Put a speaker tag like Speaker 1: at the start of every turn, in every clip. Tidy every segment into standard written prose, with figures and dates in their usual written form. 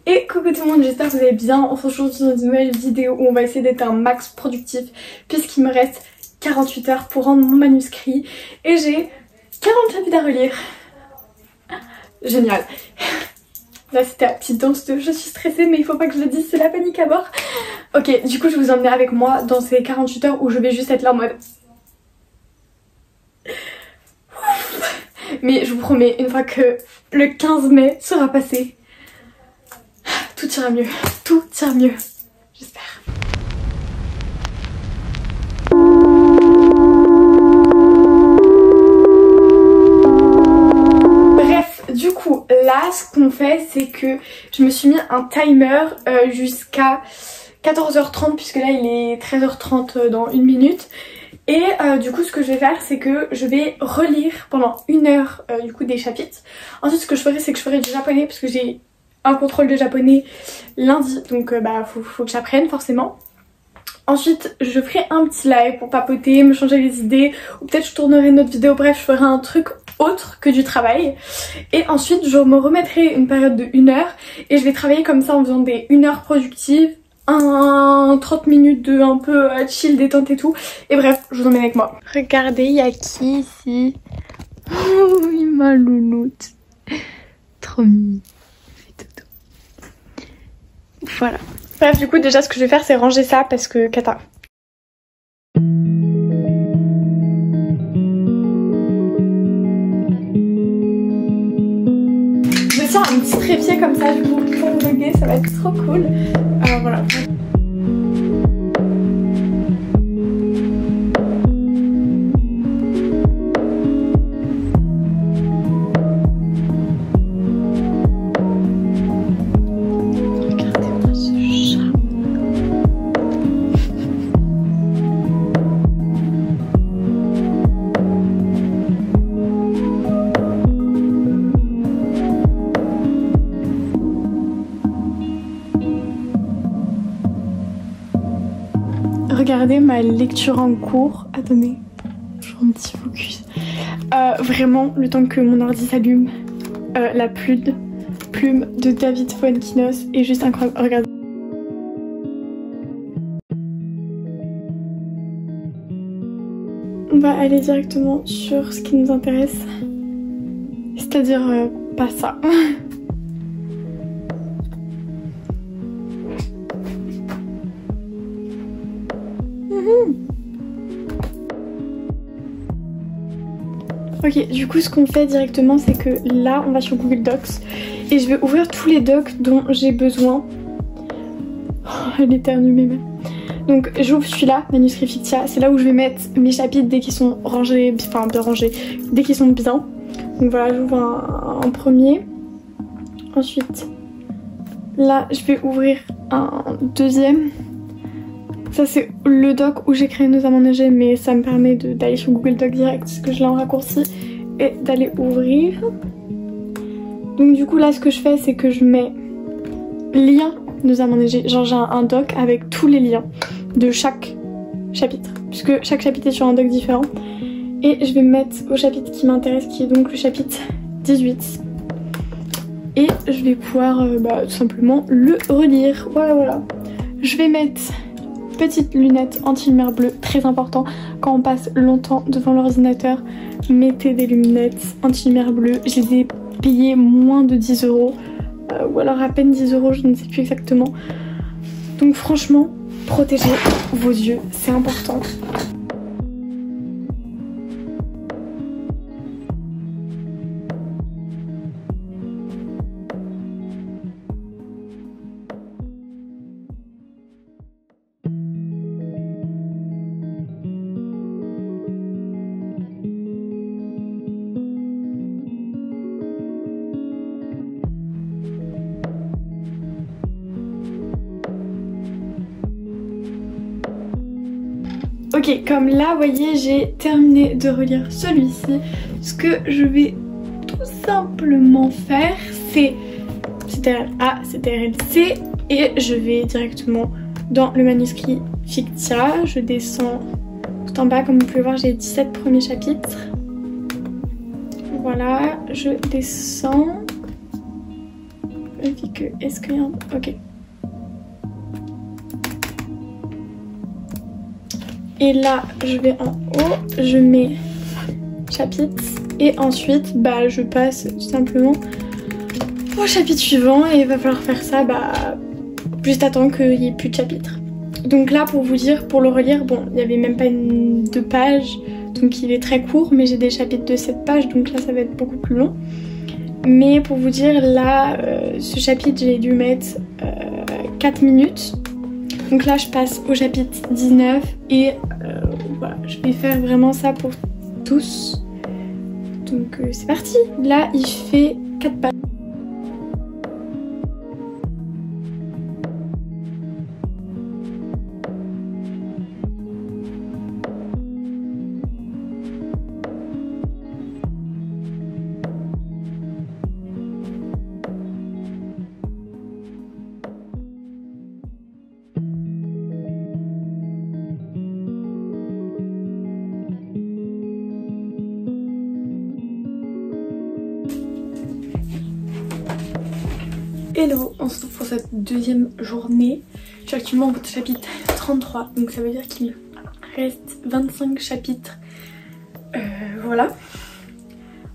Speaker 1: Et coucou tout le monde, j'espère que vous allez bien. On se retrouve dans une nouvelle vidéo où on va essayer d'être un max productif puisqu'il me reste 48 heures pour rendre mon manuscrit et j'ai 40 chapitres à relire. Génial. Là c'était la petite danse de je suis stressée mais il faut pas que je le dise, c'est la panique à bord. Ok, du coup je vais vous emmener avec moi dans ces 48 heures où je vais juste être là en mode... Mais je vous promets, une fois que le 15 mai sera passé, tout ira mieux, tout ira mieux, j'espère. Bref, du coup, là, ce qu'on fait, c'est que je me suis mis un timer jusqu'à 14h30, puisque là, il est 13h30 dans une minute. Et du coup ce que je vais faire c'est que je vais relire pendant 1 heure du coup des chapitres. Ensuite ce que je ferai c'est que je ferai du japonais parce que j'ai un contrôle de japonais lundi. Donc bah faut que j'apprenne forcément. Ensuite je ferai un petit live pour papoter, me changer les idées. Ou peut-être je tournerai une autre vidéo, bref je ferai un truc autre que du travail. Et ensuite je me remettrai une période de 1 heure. Et je vais travailler comme ça en faisant des 1 heure productives. 30 minutes de un peu chill, détente et tout. Et bref, je vous emmène avec moi. Regardez, il y a qui ici? Oh oui, ma louloute. Trop mimi. Fait dodo. Voilà. Bref, du coup, déjà, ce que je vais faire, c'est ranger ça parce que cata. Je me tiens un petit trépied comme ça, je vous pour vlogger, ça va être trop cool. Alors voilà. Regardez-moi ce chat. Regardez ma lecture en cours. Attendez, je rends un petit focus. Vraiment, le temps que mon ordi s'allume, la plume de David Fuenquinos est juste incroyable. Regardez. On va aller directement sur ce qui nous intéresse. C'est-à-dire pas ça. Ok, du coup ce qu'on fait directement c'est que là on va sur Google Docs et je vais ouvrir tous les docs dont j'ai besoin. Oh, elle éternue mes mains. Donc j'ouvre celui-là, Manuscrit Fictia, c'est là où je vais mettre mes chapitres dès qu'ils sont rangés, enfin bien rangés, dès qu'ils sont bien. Donc voilà, j'ouvre un premier. Ensuite, là je vais ouvrir un deuxième. Ça c'est le doc où j'ai créé nos aménagés, mais ça me permet d'aller sur Google Doc direct parce que je l'ai en raccourci et d'aller ouvrir. Donc du coup là ce que je fais c'est que je mets lien nos aménagés, genre j'ai un doc avec tous les liens de chaque chapitre puisque chaque chapitre est sur un doc différent. Et je vais me mettre au chapitre qui m'intéresse qui est donc le chapitre 18. Et je vais pouvoir tout simplement le relire. Voilà. Je vais mettre petites lunettes anti-lumière bleue, très important quand on passe longtemps devant l'ordinateur. Mettez des lunettes anti-lumière bleue. Je les ai payées moins de 10 € ou alors à peine 10 €, je ne sais plus exactement. Donc franchement, protégez vos yeux, c'est important. Ok, comme là, vous voyez, j'ai terminé de relire celui-ci. Ce que je vais tout simplement faire, c'est CTRL-A, CTRL-C et je vais directement dans le manuscrit Fictia. Je descends tout en bas, comme vous pouvez voir, j'ai 17 premiers chapitres. Voilà, je descends. est-ce qu'il y a un... Ok. Et là, je vais en haut, je mets chapitre et ensuite, bah, je passe tout simplement au chapitre suivant et il va falloir faire ça, bah, juste à temps qu'il n'y ait plus de chapitre. Donc là, pour vous dire, pour le relire, bon, il n'y avait même pas 2 pages, donc il est très court, mais j'ai des chapitres de 7 pages, donc là, ça va être beaucoup plus long. Mais pour vous dire, là, ce chapitre, j'ai dû mettre 4 minutes. Donc là, je passe au chapitre 19 et voilà, je vais faire vraiment ça pour tous. Donc c'est parti. Là, il fait 4 pages. Hello, on se retrouve pour cette deuxième journée. Je suis actuellement au chapitre 33, donc ça veut dire qu'il reste 25 chapitres. Voilà.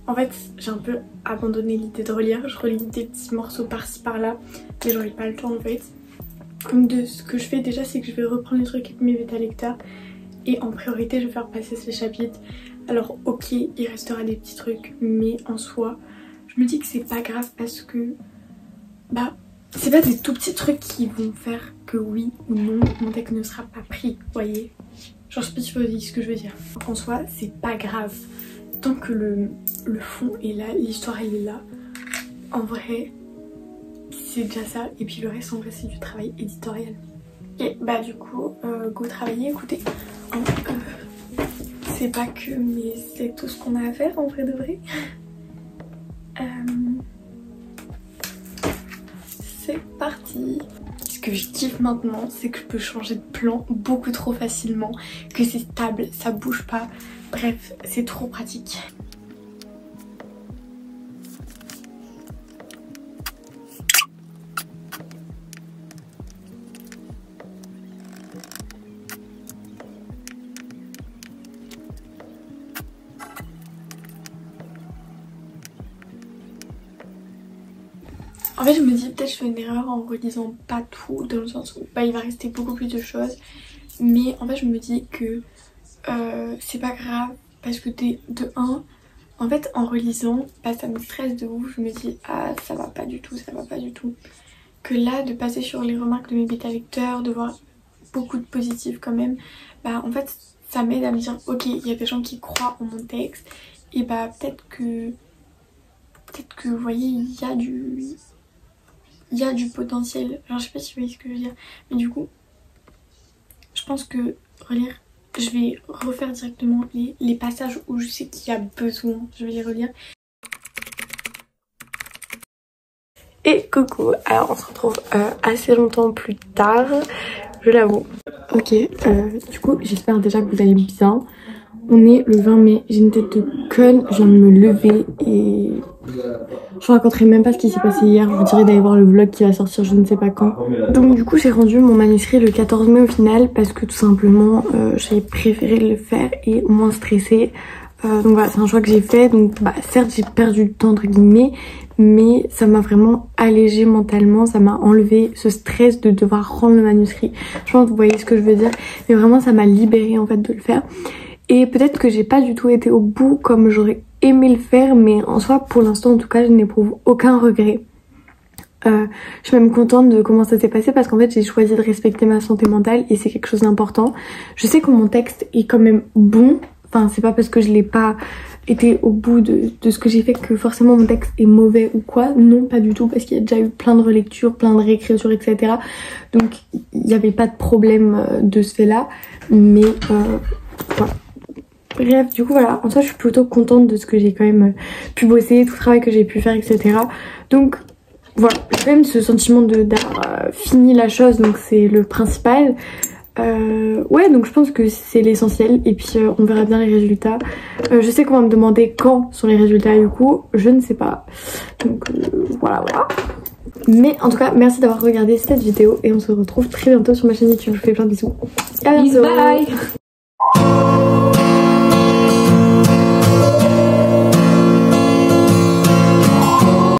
Speaker 1: En fait, j'ai un peu abandonné l'idée de relire. Je relis des petits morceaux par-ci par-là, mais j'aurais pas le temps en fait. Donc de ce que je fais déjà, c'est que je vais reprendre les trucs avec mes bêta lecteurs et en priorité, je vais faire passer ces chapitres. Alors ok, il restera des petits trucs, mais en soi, je me dis que c'est pas grave parce que bah, c'est pas des tout petits trucs qui vont faire que oui ou non mon texte ne sera pas pris, vous voyez. Genre je sais pas si vous voyez ce que je veux dire. En soi, c'est pas grave. Tant que le fond est là, l'histoire elle est là, en vrai, c'est déjà ça. Et puis le reste, en vrai, c'est du travail éditorial. Et bah du coup, go travailler, écoutez. C'est pas que, mais c'est tout ce qu'on a à faire en vrai de vrai. C'est parti. Ce que je kiffe maintenant, c'est que je peux changer de plan beaucoup trop facilement, que c'est stable, ça bouge pas. Bref, c'est trop pratique. En fait je me dis peut-être je fais une erreur en relisant pas tout, dans le sens où bah, il va rester beaucoup plus de choses. Mais en fait je me dis que c'est pas grave parce que de 1, en fait en relisant bah, ça me stresse de ouf. Je me dis ah ça va pas du tout, ça va pas du tout. Que là de passer sur les remarques de mes bêta lecteurs, de voir beaucoup de positifs quand même, bah en fait ça m'aide à me dire ok il y a des gens qui croient en mon texte. Et bah peut-être que vous voyez il y a du potentiel. Alors je sais pas si vous voyez ce que je veux dire, mais du coup je pense que relire, je vais refaire directement les passages où je sais qu'il y a besoin, je vais les relire. Et coucou, alors on se retrouve assez longtemps plus tard, je l'avoue. Ok, du coup j'espère déjà que vous allez bien. On est le 20 mai, j'ai une tête de conne, je viens de me lever et je vous raconterai même pas ce qui s'est passé hier. Je vous dirai d'aller voir le vlog qui va sortir je ne sais pas quand. Donc du coup j'ai rendu mon manuscrit le 14 mai au final parce que tout simplement j'ai préféré le faire et moins stressé. Donc voilà, c'est un choix que j'ai fait. Donc bah, certes j'ai perdu du temps entre guillemets, mais ça m'a vraiment allégé mentalement, ça m'a enlevé ce stress de devoir rendre le manuscrit. Je pense que vous voyez ce que je veux dire, mais vraiment ça m'a libérée en fait de le faire. Et peut-être que j'ai pas du tout été au bout comme j'aurais aimé le faire, mais en soi pour l'instant en tout cas je n'éprouve aucun regret. Je suis même contente de comment ça s'est passé parce qu'en fait j'ai choisi de respecter ma santé mentale et c'est quelque chose d'important. Je sais que mon texte est quand même bon, enfin c'est pas parce que je l'ai pas été au bout de ce que j'ai fait que forcément mon texte est mauvais ou quoi. Non pas du tout, parce qu'il y a déjà eu plein de relectures, plein de réécritures etc. Donc il n'y avait pas de problème de ce fait là, mais voilà. Bref, du coup voilà, en soi je suis plutôt contente de ce que j'ai quand même pu bosser, tout le travail que j'ai pu faire etc. Donc voilà, j'ai quand même ce sentiment d'avoir fini la chose, donc c'est le principal. Ouais, donc je pense que c'est l'essentiel et puis on verra bien les résultats. Je sais qu'on va me demander quand sont les résultats du coup, je ne sais pas. Donc voilà. Mais en tout cas, merci d'avoir regardé cette vidéo et on se retrouve très bientôt sur ma chaîne YouTube. Je vous fais plein de bisous. À bientôt.
Speaker 2: Bye.